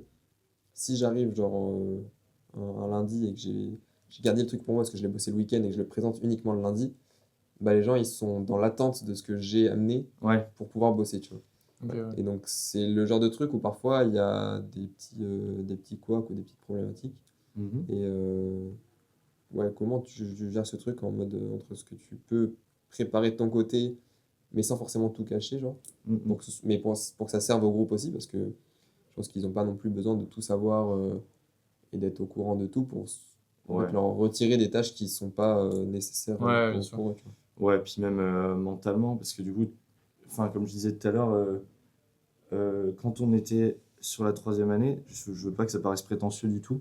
si j'arrive genre un lundi et que j'ai gardé le truc pour moi parce que je l'ai bossé le week-end et que je le présente uniquement le lundi, bah les gens ils sont dans l'attente de ce que j'ai amené Ouais. pour pouvoir bosser, tu vois. Ok, ouais. Et donc c'est le genre de truc où parfois il y a des petits couacs ou des petites problématiques. Mhm. Et ouais, comment tu gères ce truc en mode entre ce que tu peux préparer de ton côté, mais sans forcément tout cacher, genre. Mhm. Mais pour que ça serve au groupe aussi, parce que je pense qu'ils n'ont pas non plus besoin de tout savoir et d'être au courant de tout pour Ouais. Donc leur retirer des tâches qui sont pas nécessaires Ouais, bien sûr. pour eux, tu vois. Ouais, puis même mentalement, parce que du coup, enfin, comme je disais tout à l'heure, quand on était sur la troisième année, je veux pas que ça paraisse prétentieux du tout,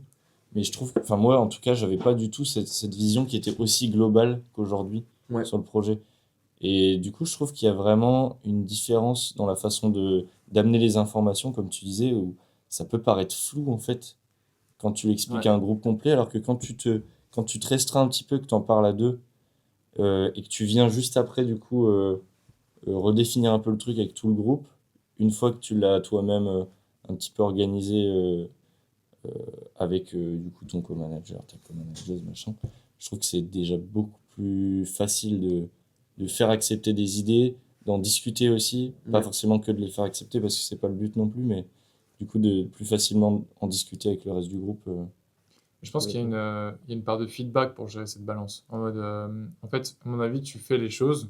Mais je trouve, enfin moi en tout cas, j'avais pas du tout cette vision qui était aussi globale qu'aujourd'hui Ouais. sur le projet. Et du coup, je trouve qu'il y a vraiment une différence dans la façon de d'amener les informations, comme tu disais, où ça peut paraître flou en fait quand tu l'expliques Ouais. à un groupe complet, alors que quand tu te restreins un petit peu, que tu en parles à deux, et que tu viens juste après du coup redéfinir un peu le truc avec tout le groupe, une fois que tu l'as toi-même un petit peu organisé avec du coup ton co-manager, ta co-manageuse, machin, je trouve que c'est déjà beaucoup plus facile de faire accepter des idées, d'en discuter aussi, pas Ouais. forcément que de les faire accepter parce que c'est pas le but non plus, mais du coup de plus facilement en discuter avec le reste du groupe. Je pense qu'il y a il y a une part de feedback pour gérer cette balance. En mode, en fait, à mon avis, tu fais les choses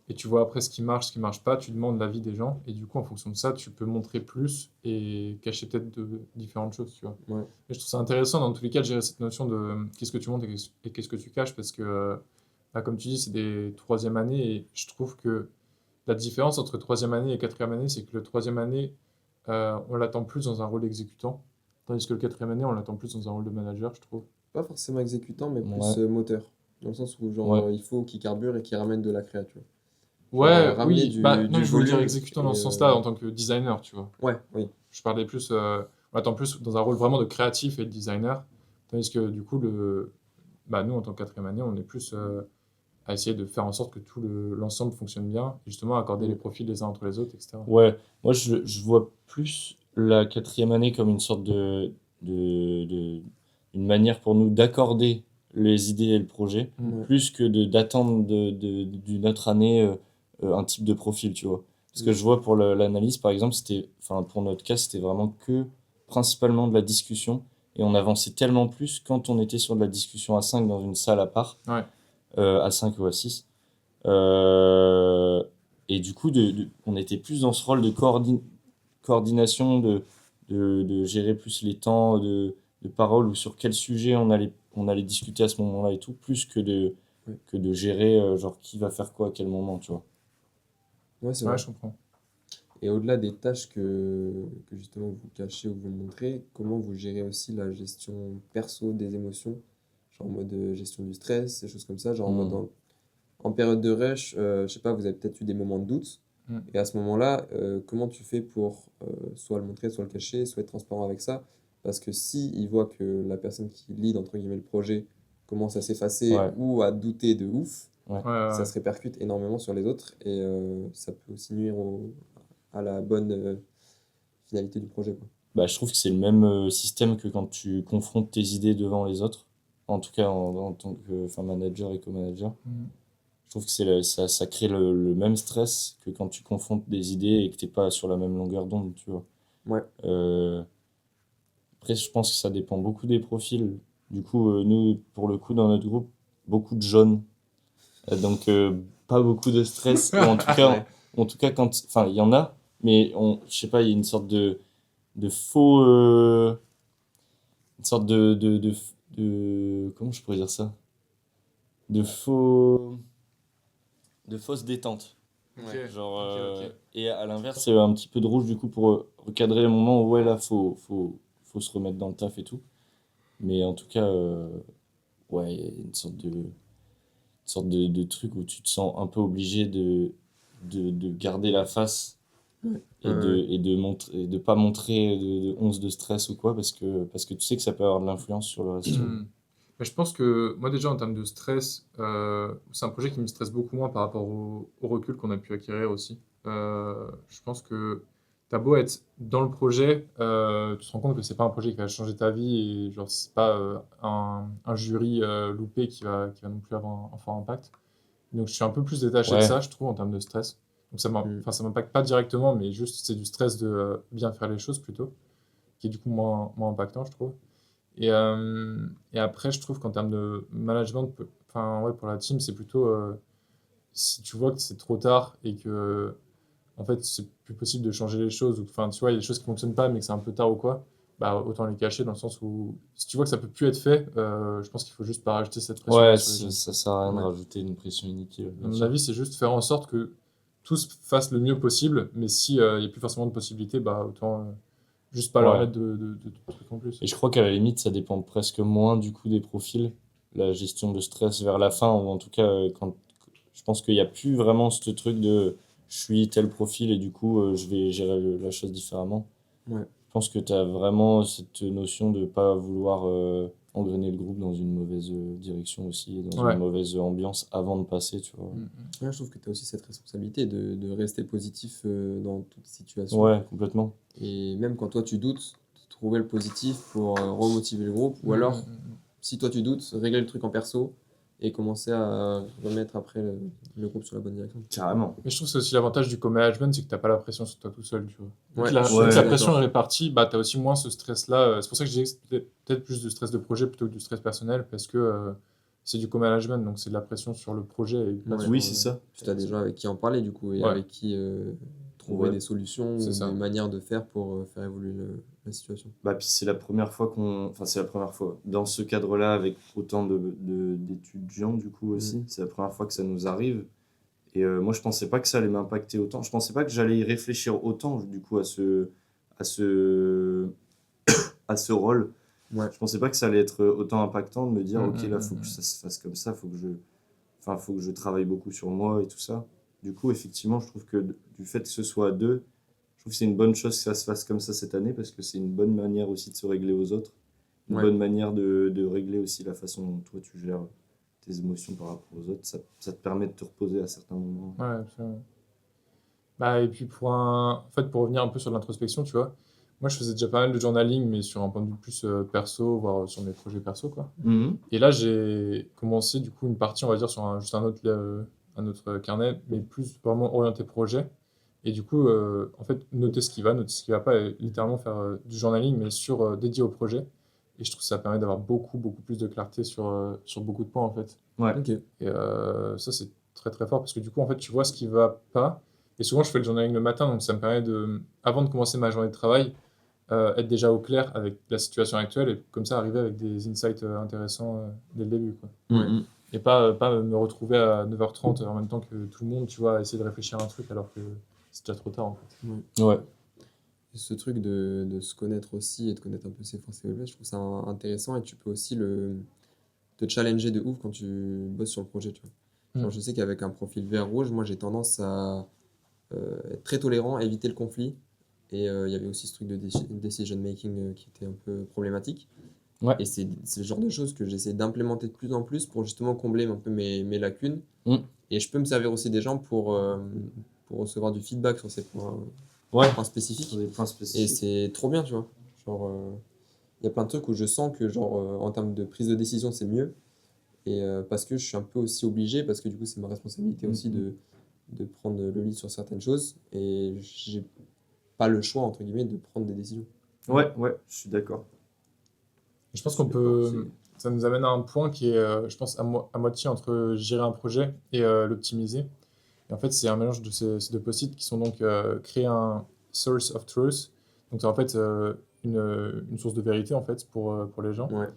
et tu vois après ce qui marche pas, tu demandes l'avis des gens et du coup, en fonction de ça, tu peux montrer plus et cacher peut-être de différentes choses, tu vois. Ouais. Et je trouve ça intéressant dans tous les cas de gérer cette notion de qu'est-ce que tu montres et qu'est-ce que tu caches parce que, là, comme tu dis, c'est des troisième années et je trouve que la différence entre troisième année et quatrième année, c'est que le troisième année, on l'attend plus dans un rôle d'exécutant, tandis que le quatrième année, on l'attend plus dans un rôle de manager, je trouve. Pas forcément exécutant, mais plus Ouais, moteur. Dans le sens où, genre, ouais, il faut qu'il carbure et qu'il ramène de la créature. Genre, Ouais, ramener oui, bah non, du je voulais dire volume exécutant dans et. ce sens-là en tant que designer, tu vois. Ouais, oui. Je parlais plus, on l'attend plus dans un rôle vraiment de créatif et de designer, tandis que du coup, bah, nous, en tant que quatrième année, on est plus à essayer de faire en sorte que tout l'ensemble fonctionne bien, et justement accorder les Mm. profils les uns entre les autres, etc. ouais. Moi, je vois plus la quatrième année comme une sorte une manière pour nous d'accorder les idées et le projet, Mm. Ouais. plus que d'attendre d'une autre année un type de profil, tu vois. Parce que Mm. je vois pour l'analyse, par exemple, enfin, pour notre cas, c'était vraiment que principalement de la discussion, et on avançait tellement plus quand on était sur de la discussion à 5 dans une salle à part, Ouais, à 5 ou à 6. Euh, et du coup, on était plus dans ce rôle de coordination, de gérer plus les temps de parole ou sur quel sujet on allait discuter à ce moment-là et tout, plus Ouais. que de gérer genre qui va faire quoi à quel moment, tu vois. Ouais, c'est ouais, vrai. je comprends. Et au-delà des tâches que justement vous cachez ou vous montrez, comment vous gérez aussi la gestion perso des émotions? Genre en mode gestion du stress, des choses comme ça. Genre en mode Hmm. en période de rush, je sais pas, vous avez peut-être eu des moments de doute. Mm. Et à ce moment-là, comment tu fais pour soit le montrer, soit le cacher, soit être transparent avec ça? Parce que si il voit que la personne qui lead entre guillemets le projet commence à s'effacer Ouais, ou à douter de ouf, ouais. Ouais, ouais, ça ouais. se répercute énormément sur les autres et ça peut aussi nuire à la bonne finalité du projet, quoi. Bah, je trouve que c'est le même système que quand tu confrontes tes idées devant les autres, en tout cas en tant que enfin, manager et co-manager. Mm. Je trouve que ça crée le même stress que quand tu confrontes des idées et que t'es pas sur la même longueur d'onde, tu vois. Ouais, Euh, Après, je pense que ça dépend beaucoup des profils. Du coup, nous, pour le coup, dans notre groupe, beaucoup de jeunes. Donc, pas beaucoup de stress. Ou ouais, en tout cas enfin, il y en a, mais je sais pas, il y a une sorte de faux, une sorte comment je pourrais dire ça? De faux, de fausse détente. Ok, Genre, ok, ok. et à l'inverse, un petit peu de rouge du coup pour recadrer le moment où ouais, là, faut se remettre dans le taf et tout. Mais en tout cas, ouais, il y a une sorte de truc où tu te sens un peu obligé de garder la face ouais, et de pas montrer de once de stress ou quoi parce que tu sais que ça peut avoir de l'influence sur le reste. Hmm. Mais je pense que moi déjà en termes de stress, c'est un projet qui me stresse beaucoup moins par rapport au recul qu'on a pu acquérir aussi. Je pense que t'as beau être dans le projet, tu te rends compte que c'est pas un projet qui va changer ta vie et genre c'est pas un jury loupé qui va non plus avoir un fort impact. Donc je suis un peu plus détaché de Ouais, ça, je trouve, en termes de stress. Donc mm, enfin, ça m'impacte pas directement, mais juste c'est du stress de bien faire les choses plutôt, qui est du coup moins impactant, je trouve. Et après, je trouve qu'en termes de management, enfin, ouais, pour la team, c'est plutôt si tu vois que c'est trop tard et que en fait c'est plus possible de changer les choses, ou enfin, tu vois, il y a des choses qui fonctionnent pas, mais que c'est un peu tard ou quoi, bah, autant les cacher dans le sens où si tu vois que ça peut plus être fait, je pense qu'il faut juste pas rajouter cette pression Ouais, sur les jeunes. ça sert à rien de Ouais. rajouter une pression inutile, À bien mon sûr. avis, c'est juste faire en sorte que tous fassent le mieux possible, mais si il y a plus forcément de possibilités, bah autant juste pas leur Ouais. mettre de trucs en plus. Et je crois qu'à la limite, ça dépend presque moins du coup des profils, la gestion de stress vers la fin, ou en tout cas, quand je pense qu'il n'y a plus vraiment ce truc de je suis tel profil et du coup, je vais gérer la chose différemment. Ouais. Je pense que tu as vraiment cette notion de pas vouloir engrainer le groupe dans une mauvaise direction aussi, et dans Ouais. une mauvaise ambiance avant de passer, tu vois. Ouais, je trouve que tu as aussi cette responsabilité de rester positif dans toute situation. Ouais, complètement. Et même quand toi tu doutes, trouver le positif pour remotiver le groupe. Ou alors, si toi tu doutes, régler le truc en perso et commencer à remettre après le groupe sur la bonne direction. Carrément. Mais je trouve que c'est aussi l'avantage du co-management, c'est que t'as pas la pression sur toi tout seul, tu vois. Ouais, Vu que je suis vu que assez la d'accord. pression est répartie, bah t'as aussi moins ce stress-là. C'est pour ça que je disais que c'était peut-être plus de stress de projet plutôt que du stress personnel, parce que c'est du co-management, donc c'est de la pression sur le projet et pas Ouais. sur, Oui, c'est ça. Tu as des gens avec qui en parler du coup et Ouais. avec qui trouver Ouais. des solutions C'est ou ça. des manières de faire pour faire évoluer la situation. Bah, puis c'est la première fois Enfin, c'est la première fois. Dans ce cadre-là, avec autant d'étudiants, du coup, aussi, c'est la première fois que ça nous arrive. Et moi, je pensais pas que ça allait m'impacter autant. Je pensais pas que j'allais y réfléchir autant, du coup, à ce rôle. Ouais. Je pensais pas que ça allait être autant impactant de me dire, ok, là, faut que Mhm. ça se fasse comme ça, faut que je travaille beaucoup sur moi et tout ça. Du coup, effectivement, je trouve que du fait que ce soit à deux, je trouve que c'est une bonne chose que ça se fasse comme ça cette année parce que c'est une bonne manière aussi de se régler aux autres. Une Ouais. bonne manière de régler aussi la façon dont toi tu gères tes émotions par rapport aux autres. Ça te permet de te reposer à certains moments. Ouais, absolument. Bah, et puis en fait, pour revenir un peu sur l'introspection, tu vois, moi je faisais déjà pas mal de journaling, mais sur un point de vue plus perso, voire sur mes projets perso, quoi. Mhm. Et là, j'ai commencé du coup une partie, on va dire, sur juste un autre carnet, mais plus vraiment orienté projet. Et du coup, en fait, noter ce qui va pas, et littéralement faire du journaling, mais dédié au projet. Et je trouve que ça permet d'avoir beaucoup plus de clarté sur beaucoup de points, en fait. Ouais. Ok. Et ça, c'est très très fort parce que du coup, en fait, tu vois ce qui va pas. Et souvent, je fais le journaling le matin, donc ça me permet avant de commencer ma journée de travail, être déjà au clair avec la situation actuelle et comme ça arriver avec des insights intéressants dès le début, quoi. Mhm. Et pas me retrouver à 9h30 en même temps que tout le monde, tu vois, à essayer de réfléchir à un truc alors que c'est déjà trop tard, en fait. Ouais. Et ce truc de se connaître aussi et de connaître un peu ses forces et faiblesses, je trouve ça intéressant et tu peux aussi te challenger de ouf quand tu bosses sur le projet, tu vois. Genre, je sais qu'avec un profil vert rouge, moi j'ai tendance à être très tolérant, éviter le conflit. Et il y avait aussi ce truc de decision making qui était un peu problématique. Ouais. Et c'est le genre de choses que j'essaie d'implémenter de plus en plus pour justement combler un peu mes lacunes. Mm. Et je peux me servir aussi des gens pour recevoir du feedback sur ces points, Ouais. points spécifiques. Sur des points Et spécifiques. c'est trop bien, tu vois. Genre, il y a plein de trucs où je sens que, genre, en termes de prise de décision, c'est mieux. Et parce que je suis un peu aussi obligé, parce que du coup, c'est ma responsabilité aussi de prendre le lead sur certaines choses. Et j'ai pas le choix, entre guillemets, de prendre des décisions. Ouais, je suis d'accord. Je pense qu'on peut. Ça nous amène à un point qui est, je pense, à moitié entre gérer un projet et l'optimiser. Et en fait, c'est un mélange de ces deux post-it qui sont donc créer un source of truth. Donc, c'est en fait une source de vérité en fait pour les gens. Ouais.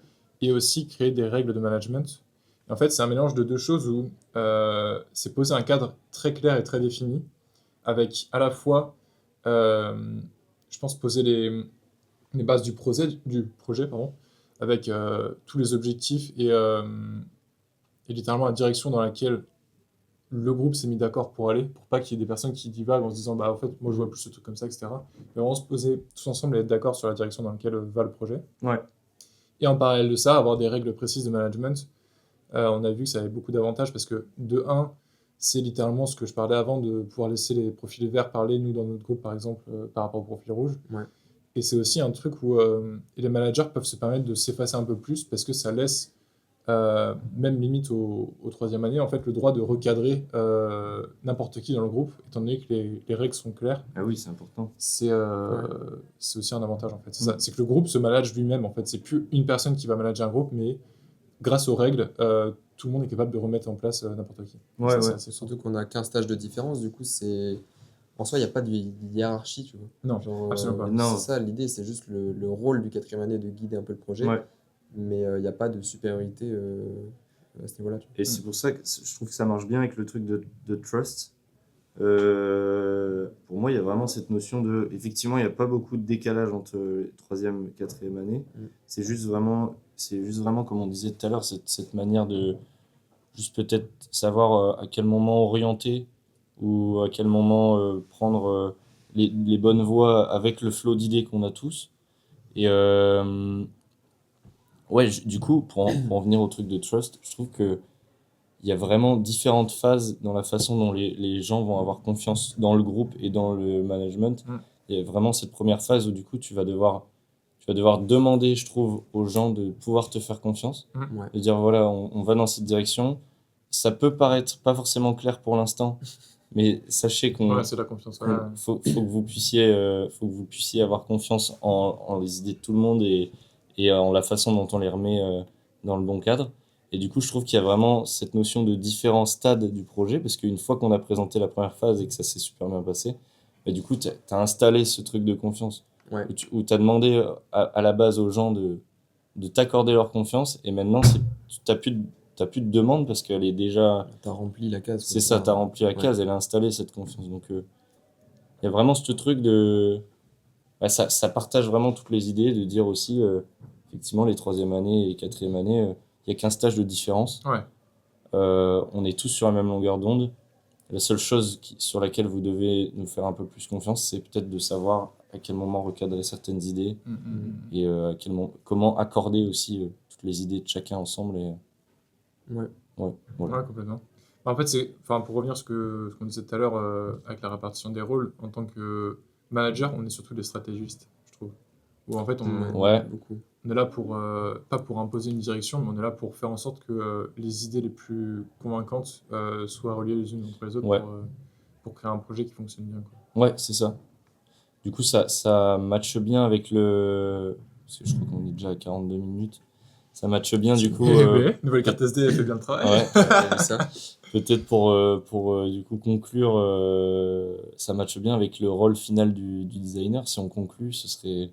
Et aussi créer des règles de management. Et en fait, c'est un mélange de deux choses où c'est poser un cadre très clair et très défini, avec à la fois, je pense, poser les bases du projet, pardon, avec tous les objectifs et littéralement la direction dans laquelle le groupe s'est mis d'accord pour aller, pour pas qu'il y ait des personnes qui divaguent en se disant bah en fait moi je vois plus ce truc comme ça, etc. Mais vraiment se poser tous ensemble et être d'accord sur la direction dans laquelle va le projet. Ouais. Et en parallèle de ça, avoir des règles précises de management. On a vu que ça avait beaucoup d'avantages parce que de 1, c'est littéralement ce que je parlais avant de pouvoir laisser les profils verts parler, nous dans notre groupe par exemple, par rapport au profil rouge. Ouais. Et c'est aussi un truc où les managers peuvent se permettre de s'effacer un peu plus parce que ça laisse, même limite au troisième année, en fait, le droit de recadrer n'importe qui dans le groupe, étant donné que les règles sont claires. Ah oui, c'est important. C'est aussi un avantage en fait. C'est ça. C'est que le groupe se manage lui-même en fait. C'est plus une personne qui va manager un groupe, mais grâce aux règles, tout le monde est capable de remettre en place n'importe qui. Ouais, Ça, ouais. c'est assez fort. Surtout qu'on a qu'un stage de différence, du coup, en soi, il n'y a pas de hiérarchie, tu vois. Non, Genre, absolument pas. Non. c'est ça l'idée, c'est juste le rôle du quatrième année de guider un peu le projet, Ouais. mais il n'y a pas de supériorité à ce niveau-là, tu vois. Et c'est pour ça que je trouve que ça marche bien avec le truc de trust. Pour moi, il y a vraiment cette notion de. Effectivement, il n'y a pas beaucoup de décalage entre troisième et quatrième année. C'est juste vraiment, Comme on disait tout à l'heure, cette manière de juste peut-être savoir à quel moment orienter ou à quel moment prendre les bonnes voies avec le flot d'idées qu'on a tous. Et ouais, du coup, pour en venir au truc de trust, je trouve que il y a vraiment différentes phases dans la façon dont les gens vont avoir confiance dans le groupe et dans le management. Mm. Il y a vraiment cette première phase où du coup tu vas devoir demander, je trouve, aux gens de pouvoir te faire confiance, Ouais. de dire voilà, on va dans cette direction. Ça peut paraître pas forcément clair pour l'instant, mais sachez qu'on Ouais, c'est la confiance. Ouais. faut que vous puissiez avoir confiance en les idées de tout le monde et en la façon dont on les remet dans le bon cadre. Et du coup, je trouve qu'il y a vraiment cette notion de différents stades du projet, parce qu'une fois qu'on a présenté la première phase et que ça s'est super bien passé, bah, du coup, tu as installé ce truc de confiance, Ouais. où tu as demandé à la base aux gens de t'accorder leur confiance, et maintenant, tu n'as plus de demande parce qu'elle est déjà... T'as rempli la case, quoi. C'est ça, tu as rempli la Ouais. case, elle a installé cette confiance. Donc, il y a vraiment ce truc de... bah, ça partage vraiment toutes les idées, de dire aussi, effectivement, les troisième année et quatrième année, il n'y a qu'un stage de différence. Ouais. On est tous sur la même longueur d'onde. La seule chose sur laquelle vous devez nous faire un peu plus confiance, c'est peut-être de savoir à quel moment recadrer certaines idées Mm, mm, et comment accorder aussi toutes les idées de chacun ensemble. Et, Ouais. ouais, mm. voilà. Ouais, complètement. En fait, pour revenir sur ce qu'on disait tout à l'heure avec la répartition des rôles, en tant que manager, on est surtout des stratégistes, je trouve. Où en fait, Ouais. Beaucoup. on est là pour, pas pour imposer une direction, mais on est là pour faire en sorte que les idées les plus convaincantes soient reliées les unes entre les autres Ouais. pour créer un projet qui fonctionne bien, quoi. Ouais, c'est ça. Du coup, ça matche bien avec le... Parce que je crois qu'on est déjà à 42 minutes. Ça matche bien, du coup... Eh ben, nouvelle carte SD, elle fait bien le travail. ouais. T'as vu ça? Peut-être pour du coup conclure, ça matche bien avec le rôle final du designer. Si on conclut, ce serait...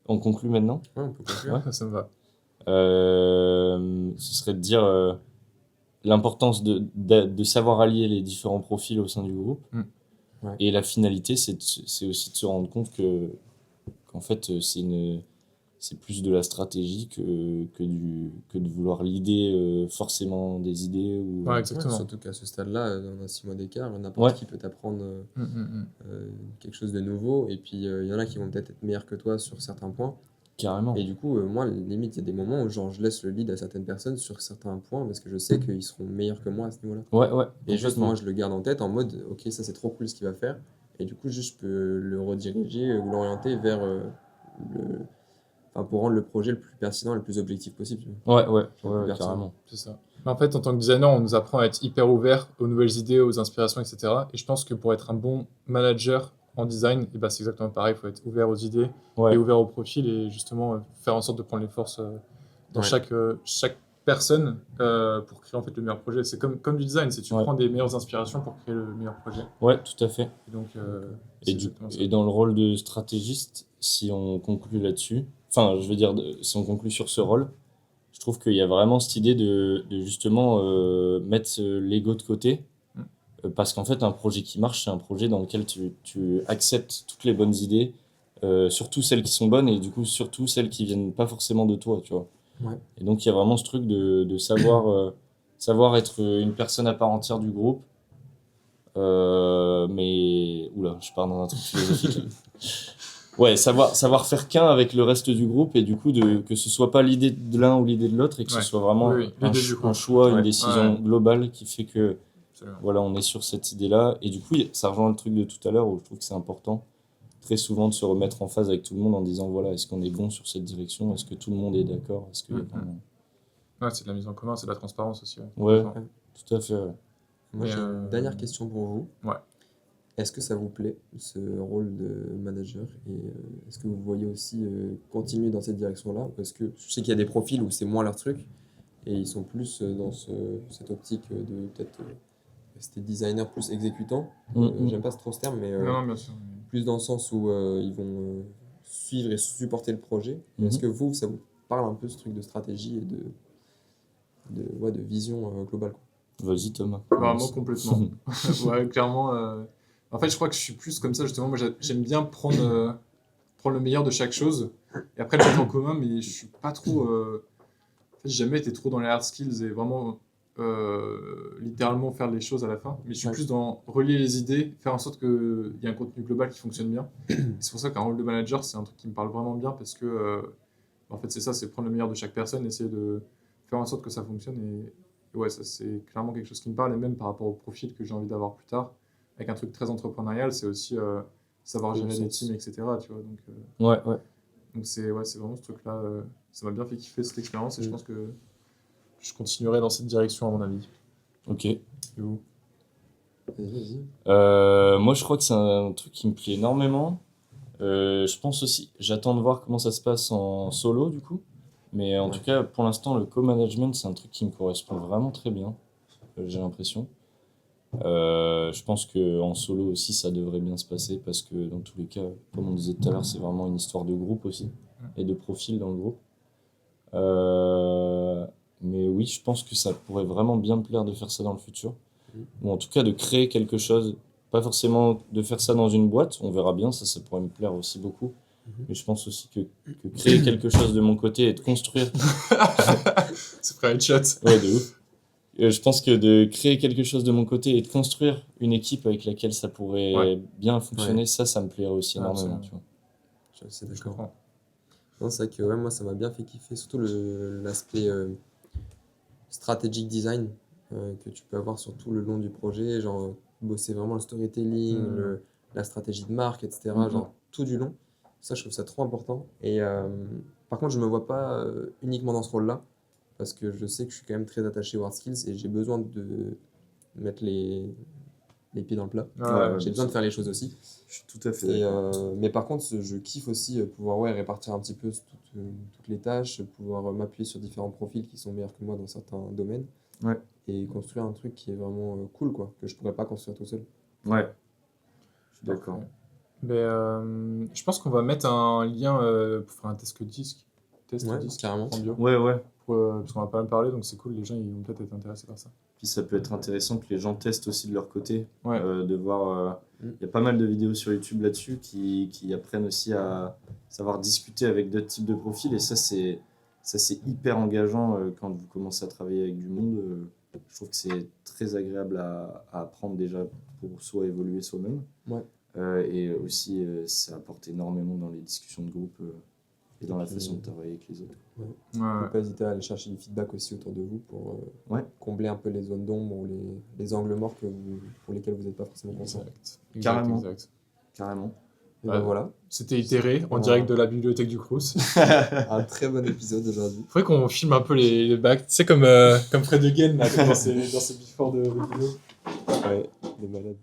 On conclut maintenant? Ouais, on peut conclure. Ouais, ça me va. Ce serait de dire l'importance de savoir allier les différents profils au sein du groupe. Mm. Ouais. Et la finalité, c'est aussi de se rendre compte qu'en fait, c'est plus de la stratégie que de vouloir leader forcément des idées. Ou... Ouais, Ouais, exactement. surtout qu'à ce stade-là, on a 6 mois d'écart, n'importe Ouais. qui peut t'apprendre Mm, mm, quelque chose de nouveau, et puis il y en a qui vont peut-être être meilleurs que toi sur certains points. Carrément. Et du coup, moi, limite, il y a des moments où genre, je laisse le lead à certaines personnes sur certains points parce que je sais qu'ils seront meilleurs que moi à ce niveau-là. Ouais, Et juste, complètement. moi, je le garde en tête en mode, ok, ça c'est trop cool ce qu'il va faire. Et du coup, juste, je peux le rediriger ou l'orienter vers pour rendre le projet le plus pertinent et le plus objectif possible. Tu vois. Ouais, Personne. carrément. c'est ça. Mais en fait, en tant que designer, on nous apprend à être hyper ouvert aux nouvelles idées, aux inspirations, etc. Et je pense que pour être un bon manager en design, et ben c'est exactement pareil. Il faut être ouvert aux idées Ouais, et ouvert au profil et justement faire en sorte de prendre les forces dans Ouais. chaque personne pour créer en fait le meilleur projet. C'est comme du design, c'est tu Ouais. prends des meilleures inspirations pour créer le meilleur projet. ouais, tout à fait. Et donc, Et, c'est exactement ça. et dans le rôle de stratégiste, si on conclut là-dessus, enfin, je veux dire, si on conclut sur ce rôle, je trouve qu'il y a vraiment cette idée de justement mettre l'ego de côté. Parce qu'en fait, un projet qui marche, c'est un projet dans lequel tu acceptes toutes les bonnes idées, surtout celles qui sont bonnes et du coup, surtout celles qui viennent pas forcément de toi, tu vois. Ouais. Et donc, il y a vraiment ce truc de savoir être une personne à part entière du groupe. Mais oula, je pars dans un truc philosophique là. Ouais, savoir faire qu'un avec le reste du groupe et du coup que ce soit pas l'idée de l'un ou l'idée de l'autre et que Ouais. ce soit vraiment Oui, l'idée du groupe. un choix, une Ouais. décision Ouais. globale qui fait que Absolument. voilà, on est sur cette idée-là. Et du coup, ça rejoint le truc de tout à l'heure où je trouve que c'est important très souvent de se remettre en phase avec tout le monde en disant voilà, est-ce qu'on est bon sur cette direction? Est-ce que tout le monde est d'accord? Est-ce que Ouais, c'est de la mise en commun, c'est de la transparence aussi. Ouais, Complètement. tout à fait. Ouais. Moi, Et, j'ai une dernière question pour vous. Ouais. Est-ce que ça vous plaît, ce rôle de manager? Et est-ce que vous voyez aussi continuer dans cette direction-là? Parce que je sais qu'il y a des profils où c'est moins leur truc et ils sont plus dans cette optique de peut-être c'était designer plus exécutant. Mm. J'aime pas trop ce terme, mais Non, non, bien sûr. plus dans le sens où ils vont suivre et supporter le projet. Mhm. Est-ce que vous, ça vous parle un peu ce truc de stratégie et de vision globale, quoi. Vas-y, Thomas. Bah, commence. moi, complètement. Ouais, clairement. En fait, je crois que je suis plus comme ça, justement. Moi, j'aime bien prendre le meilleur de chaque chose et après le mettre en commun, mais je suis pas trop. En fait, j'ai jamais été trop dans les hard skills et vraiment littéralement faire les choses à la fin. Mais je suis Ouais. plus dans relier les idées, faire en sorte qu'il y ait un contenu global qui fonctionne bien. Et c'est pour ça qu'un rôle de manager, c'est un truc qui me parle vraiment bien parce que en fait, c'est ça, c'est prendre le meilleur de chaque personne, essayer de faire en sorte que ça fonctionne. Et ouais, ça, c'est clairement quelque chose qui me parle. Et même par rapport au profil que j'ai envie d'avoir plus tard, avec un truc très entrepreneurial, c'est aussi savoir gérer des teams, etc. Tu vois, Ouais. donc c'est vraiment ce truc-là. Ça m'a bien fait kiffer cette expérience et je pense que je continuerai dans cette direction, à mon avis. Ok. Et vous? Vas-y. Moi, je crois que c'est un truc qui me plaît énormément. Je pense aussi, j'attends de voir comment ça se passe en solo, du coup. Mais en Ouais. tout cas, pour l'instant, le co-management, c'est un truc qui me correspond vraiment très bien, j'ai l'impression. Je pense qu'en solo aussi, ça devrait bien se passer parce que dans tous les cas, comme on disait tout à l'heure, c'est vraiment une histoire de groupe aussi et de profil dans le groupe. Mais oui, je pense que ça pourrait vraiment bien me plaire de faire ça dans le futur. Ou en tout cas de créer quelque chose. Pas forcément de faire ça dans une boîte, on verra bien, ça pourrait me plaire aussi beaucoup. Mais je pense aussi que créer quelque chose de mon côté et de construire. C'est prêt à être chat. Ouais, de ouf. Je pense que de créer quelque chose de mon côté et de construire une équipe avec laquelle ça pourrait Ouais. bien fonctionner, Ouais. ça me plairait aussi énormément. Absolument. Tu vois. Je suis assez Je d'accord. comprends. Non, c'est vrai que ouais, moi, ça m'a bien fait kiffer, surtout l'aspect strategic design que tu peux avoir sur tout le long du projet, genre bosser vraiment le storytelling, la stratégie de marque, etc. Mhm. Genre tout du long. Ça, je trouve ça trop important. Et par contre, je me vois pas uniquement dans ce rôle-là, parce que je sais que je suis quand même très attaché aux hard skills et j'ai besoin de mettre les pieds dans le plat. Ouais, J'ai besoin de faire les choses aussi. Je suis tout à fait Et, d'accord. mais par contre, je kiffe aussi pouvoir répartir un petit peu toutes les tâches, pouvoir m'appuyer sur différents profils qui sont meilleurs que moi dans certains domaines. Ouais. Et construire un truc qui est vraiment cool, quoi, que je pourrais pas construire tout seul. Ouais. Je suis d'accord. Parfait. Je pense qu'on va mettre un lien pour faire un test disque. Test Ouais, disque carrément. en bio. Ouais. Parce qu'on va pas mal parler, donc c'est cool, les gens ils vont peut-être être intéressés par ça. Puis ça peut être intéressant que les gens testent aussi de leur côté, Ouais. de voir. Il y a pas mal de vidéos sur YouTube là-dessus qui apprennent aussi à savoir discuter avec d'autres types de profils. Et ça, c'est hyper engageant quand vous commencez à travailler avec du monde. Je trouve que c'est très agréable à apprendre déjà pour soi évoluer soi-même. Ouais. Et aussi, ça apporte énormément dans les discussions de groupe et dans la façon de travailler avec les autres. Ouais. Faut pas hésiter à aller chercher du feedback aussi autour de vous pour combler un peu les zones d'ombre ou les angles morts pour lesquels vous n'êtes pas forcément conscient. Exact. Carrément. Exact. Carrément. Et Ouais. ben voilà, C'était itéré en Ouais. direct de la bibliothèque du Crous. un très bon épisode aujourd'hui. Faudrait qu'on filme un peu les bacs. Tu sais, comme Fred Again, là, dans ses before de vidéo. Ouais, les malades.